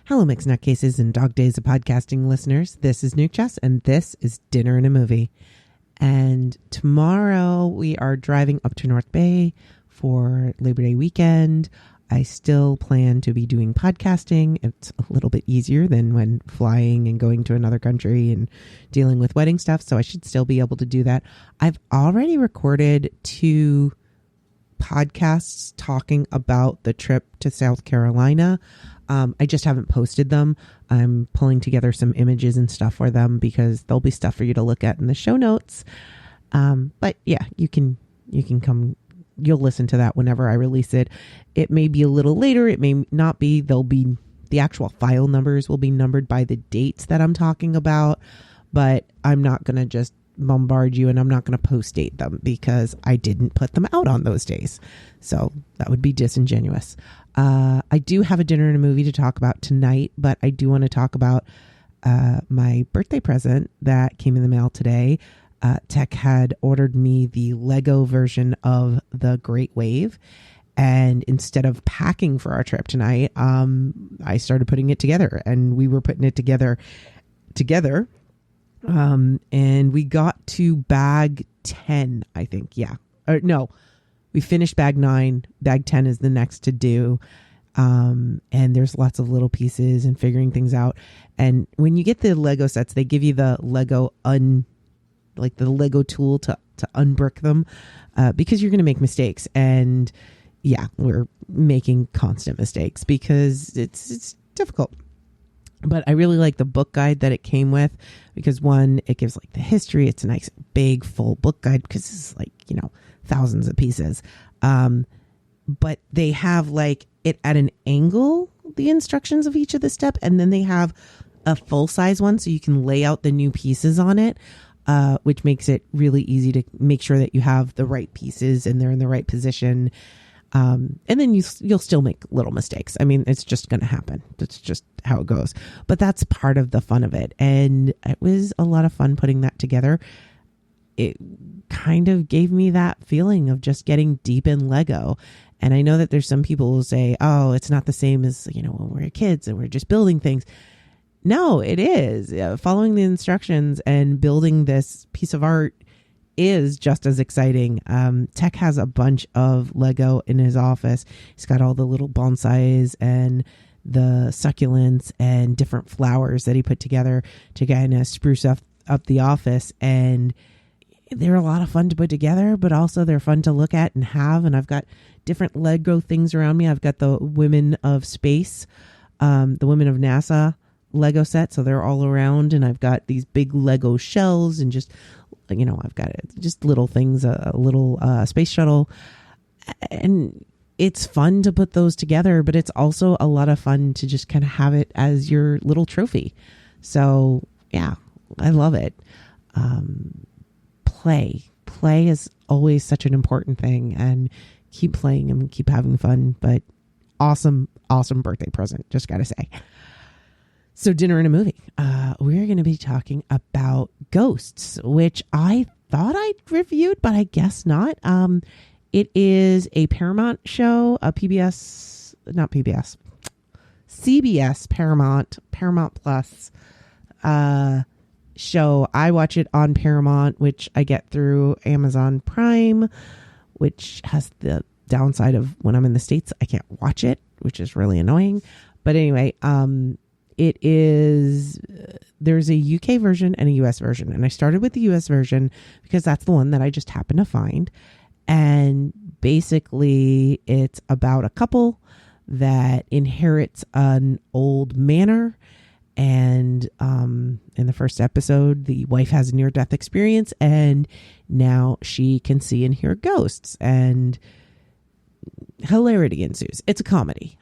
Hello, Mixed Nutcases and Dog Days of Podcasting listeners. This is Nuke Chess, and this is Dinner and a Movie. And tomorrow we are driving up to North Bay for Labor Day weekend. I still plan to be doing podcasting. It's a little bit easier than when flying and going to another country and dealing with wedding stuff, so I should still be able to do that. I've already recorded 2 podcasts talking about the trip to South Carolina. I just haven't posted them. I'm pulling together some images and stuff for them because there'll be stuff for you to look at in the show notes. But yeah, you can come, you'll listen to that whenever I release it. It may be a little later. It may not be. The actual file numbers will be numbered by the dates that I'm talking about, but I'm not going to just bombard you and I'm not going to post date them because I didn't put them out on those days. So that would be disingenuous. I do have a dinner and a movie to talk about tonight, but I do want to talk about my birthday present that came in the mail today. Tech had ordered me the Lego version of the Great Wave. And instead of packing for our trip tonight, I started putting it together, and we were putting it together. And we got to bag 10, I think. Yeah. Or no, we finished bag 9. Bag 10 is the next to do. And there's lots of little pieces and figuring things out. And when you get the Lego sets, they give you the Lego the Lego tool to unbrick them, because you're going to make mistakes. And yeah, we're making constant mistakes because it's difficult. But I really like the book guide that it came with because, one, it gives like the history. It's a nice big full book guide because it's like, thousands of pieces. But they have like it at an angle, the instructions of each of the step. And then they have a full size one so you can lay out the new pieces on it, which makes it really easy to make sure that you have the right pieces and they're in the right position. And then you'll still make little mistakes. I mean, it's just going to happen. That's just how it goes. But that's part of the fun of it. And it was a lot of fun putting that together. It kind of gave me that feeling of just getting deep in Lego. And I know that there's some people who say, oh, it's not the same as, when we're kids and we're just building things. No, it is. Following the instructions and building this piece of art is just as exciting. Tech has a bunch of Lego in his office. He's got all the little bonsais and the succulents and different flowers that he put together to kind of spruce up the office. And they're a lot of fun to put together, but also they're fun to look at and have. And I've got different Lego things around me. I've got the Women of Space, the Women of NASA Lego set. So they're all around. And I've got these big Lego shells and just, I've got just little things, a little space shuttle. And it's fun to put those together, but it's also a lot of fun to just kind of have it as your little trophy. So yeah, I love it. Play is always such an important thing, and keep playing and keep having fun. But awesome birthday present, just gotta say. So dinner and a movie. We're going to be talking about Ghosts, which I thought I'd reviewed, but I guess not. It is a Paramount show, a CBS Paramount Plus show. I watch it on Paramount, which I get through Amazon Prime, which has the downside of when I'm in the States, I can't watch it, which is really annoying. But anyway, there's a UK version and a US version. And I started with the US version because that's the one that I just happened to find. And basically it's about a couple that inherits an old manor. And in the first episode, the wife has a near-death experience and now she can see and hear ghosts, and hilarity ensues. It's a comedy.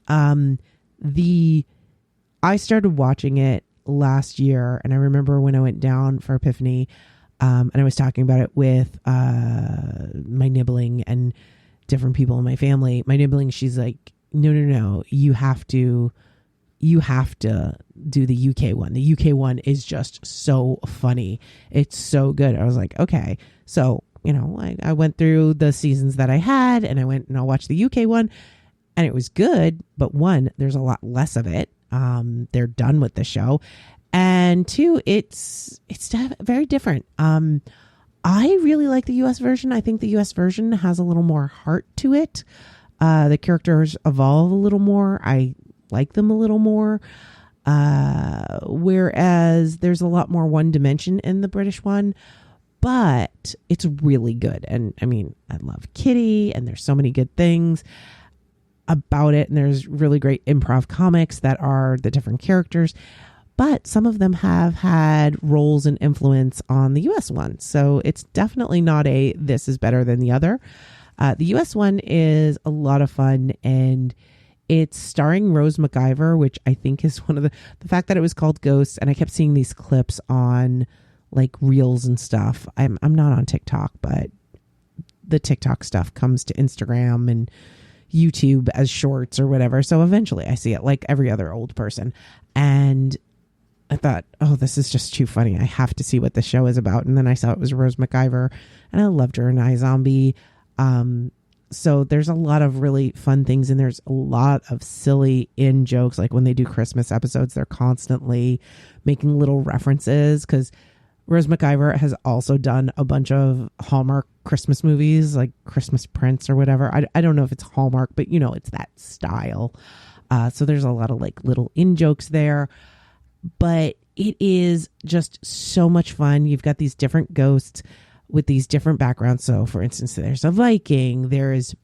I started watching it last year, and I remember when I went down for Epiphany, and I was talking about it with my nibbling and different people in my family. My nibbling, she's like, no, you have to do the UK one. The UK one is just so funny. It's so good. I was like, okay. So, I went through the seasons that I had, and I went and I watched the UK one, and it was good. But one, there's a lot less of it. they're done with the show. And two, it's very different. I really like the US version. I think the US version has a little more heart to it. The characters evolve a little more. I like them a little more. Whereas there's a lot more one dimension in the British one, but it's really good. And I mean, I love Kitty, and there's so many good things about it. And there's really great improv comics that are the different characters, but some of them have had roles and influence on the US one. So it's definitely not this is better than the other. The US one is a lot of fun, and it's starring Rose McIver, which I think is one of the fact that it was called Ghosts. And I kept seeing these clips on like reels and stuff. I'm not on TikTok, but the TikTok stuff comes to Instagram and YouTube as shorts or whatever. So eventually I see it like every other old person. And I thought, oh, this is just too funny. I have to see what the show is about. And then I saw it was Rose McIver, and I loved her in iZombie. So there's a lot of really fun things, and there's a lot of silly in jokes. Like when they do Christmas episodes, they're constantly making little references, because Rose McIver has also done a bunch of Hallmark Christmas movies, like Christmas Prince or whatever. I don't know if it's Hallmark, but you know, it's that style. So there's a lot of like little in jokes there, but it is just so much fun. You've got these different ghosts with these different backgrounds. So for instance, there's a Viking, there's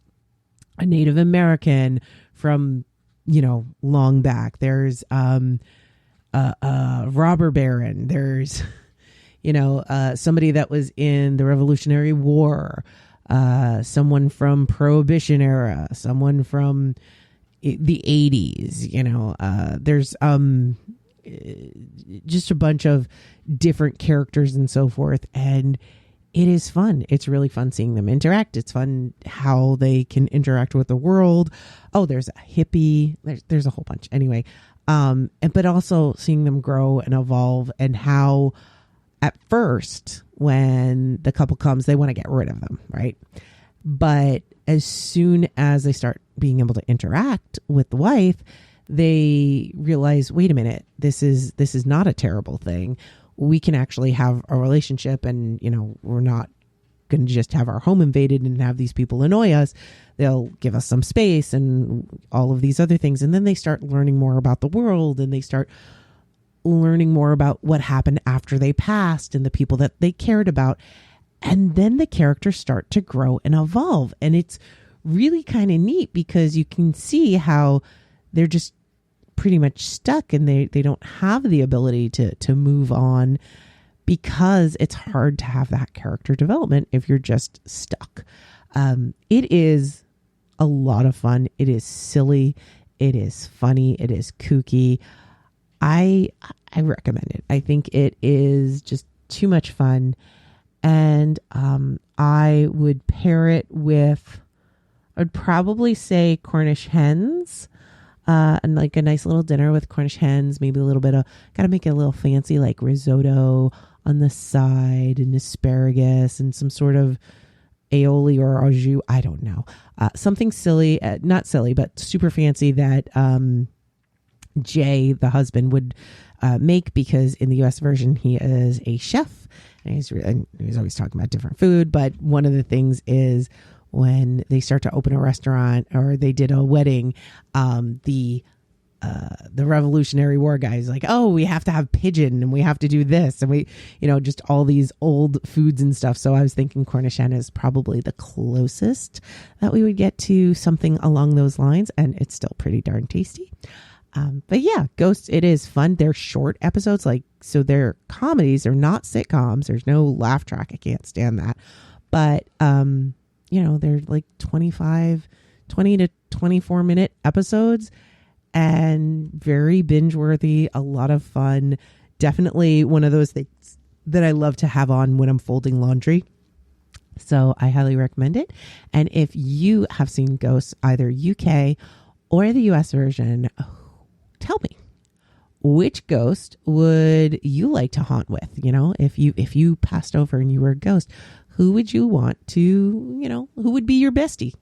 a Native American from, long back. There's a robber baron. There's, somebody that was in the Revolutionary War, someone from Prohibition era, someone from the 80s, there's just a bunch of different characters and so forth. And it is fun. It's really fun seeing them interact. It's fun how they can interact with the world. Oh, there's a hippie. There's a whole bunch. Anyway, but also seeing them grow and evolve, and how at first when the couple comes, they want to get rid of them, right? But as soon as they start being able to interact with the wife, they realize, wait a minute, this is not a terrible thing. We can actually have a relationship, and, we're not going to just have our home invaded and have these people annoy us. They'll give us some space and all of these other things. And then they start learning more about the world, and they start learning more about what happened after they passed and the people that they cared about. And then the characters start to grow and evolve. And it's really kind of neat, because you can see how they're just pretty much stuck, and they don't have the ability to move on, because it's hard to have that character development if you're just stuck. It is a lot of fun. It is silly. It is funny. It is kooky. I recommend it. I think it is just too much fun. And I would pair it with, I'd probably say Cornish hens. And like a nice little dinner with Cornish hens, maybe a little bit of, got to make it a little fancy, like risotto on the side, and asparagus and some sort of aioli or au jus. I don't know. Something silly, not silly, but super fancy that Jay, the husband, would make, because in the US version, he is a chef, and he's always talking about different food. But one of the things is, when they start to open a restaurant, or they did a wedding, the Revolutionary War guys like, oh, we have to have pigeon, and we have to do this, and we, just all these old foods and stuff. So I was thinking Cornish hen is probably the closest that we would get to something along those lines, and it's still pretty darn tasty. But yeah, Ghosts, it is fun. They're short episodes, so they're comedies. They're not sitcoms. There's no laugh track. I can't stand that. But, they're like 20 to 24 minute episodes, and very binge worthy, a lot of fun. Definitely one of those things that I love to have on when I'm folding laundry. So I highly recommend it. And if you have seen Ghosts, either UK or the US version, tell me, which ghost would you like to haunt with? If you passed over and you were a ghost, who would you want to, who would be your bestie?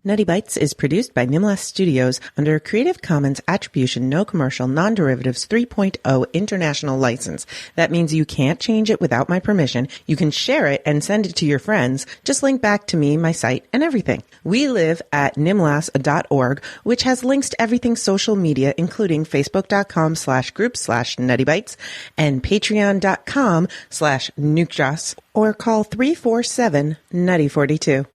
Nutty Bites is produced by Nimlas Studios under a Creative Commons Attribution No Commercial Non-Derivatives 3.0 International License. That means you can't change it without my permission. You can share it and send it to your friends. Just link back to me, my site, and everything. We live at nimlas.org, which has links to everything social media, including facebook.com/group/nuttybites and patreon.com/nukejoss, or call 347-NUTTY42.